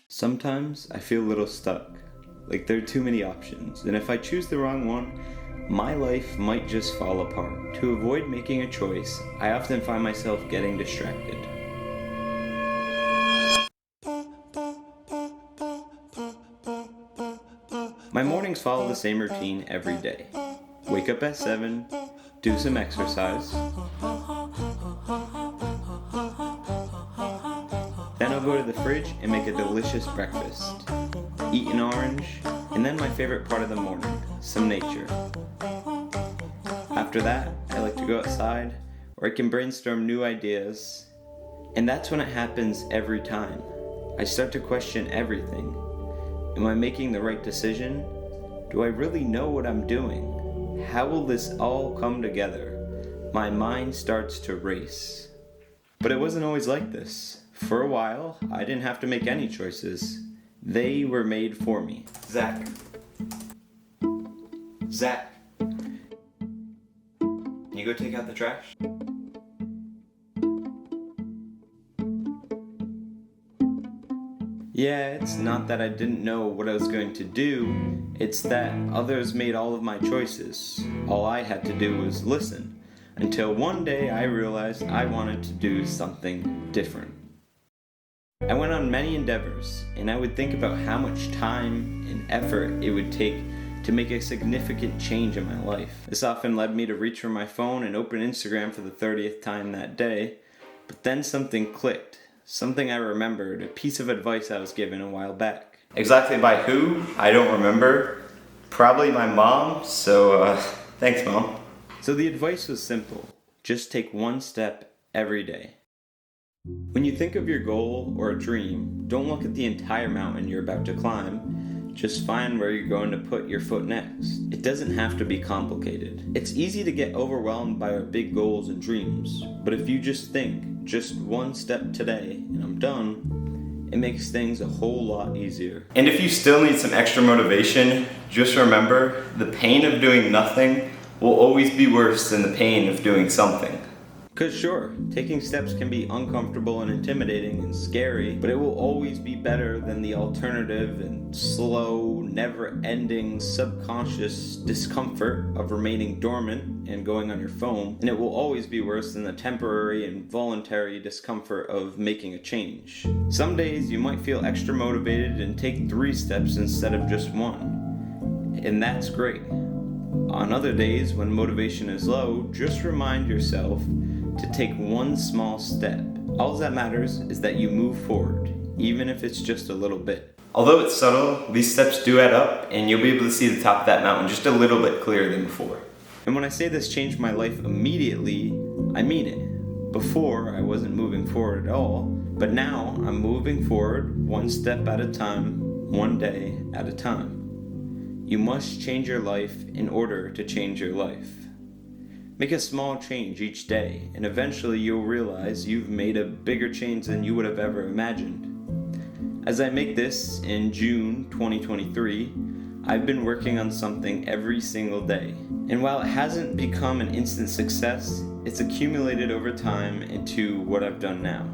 Sometimes I feel a little stuck, like there are too many options, and if I choose the wrong one, my life might just fall apart. To avoid making a choice, I often find myself getting distracted. My mornings follow the same routine every day. Wake up at 7, do some exercise, then I'll go to the fridge and make a delicious breakfast, eat an orange, and then my favorite part of the morning, some nature. After that, I like to go outside, where I can brainstorm new ideas, and that's when it happens every time. I start to question everything. Am I making the right decision? Do I really know what I'm doing? How will this all come together? My mind starts to race. But it wasn't always like this. For a while, I didn't have to make any choices. They were made for me. Zach. Can you go take out the trash? Yeah, it's not that I didn't know what I was going to do, it's that others made all of my choices. All I had to do was listen, until one day I realized I wanted to do something different. I went on many endeavors, and I would think about how much time and effort it would take to make a significant change in my life. This often led me to reach for my phone and open Instagram for the 30th time that day, but then something clicked. Something I remembered, a piece of advice I was given a while back. Exactly by who? I don't remember. Probably my mom, so thanks, Mom. So the advice was simple. Just take one step every day. When you think of your goal or a dream, don't look at the entire mountain you're about to climb. Just find where you're going to put your foot next. It doesn't have to be complicated. It's easy to get overwhelmed by our big goals and dreams, but if you just think, just one step today, and I'm done, it makes things a whole lot easier. And if you still need some extra motivation, just remember, the pain of doing nothing will always be worse than the pain of doing something. Because sure, taking steps can be uncomfortable and intimidating and scary, but it will always be better than the alternative and slow, never-ending subconscious discomfort of remaining dormant and going on your phone, and it will always be worse than the temporary and voluntary discomfort of making a change. Some days you might feel extra motivated and take 3 steps instead of just 1, and that's great. On other days when motivation is low, just remind yourself to take one small step. All that matters is that you move forward, even if it's just a little bit. Although it's subtle, these steps do add up, and you'll be able to see the top of that mountain just a little bit clearer than before. And when I say this changed my life immediately, I mean it. Before, I wasn't moving forward at all, but now I'm moving forward one step at a time, one day at a time. You must change your life in order to change your life. Make a small change each day, and eventually you'll realize you've made a bigger change than you would have ever imagined. As I make this in June 2023, I've been working on something every single day. And while it hasn't become an instant success, it's accumulated over time into what I've done now.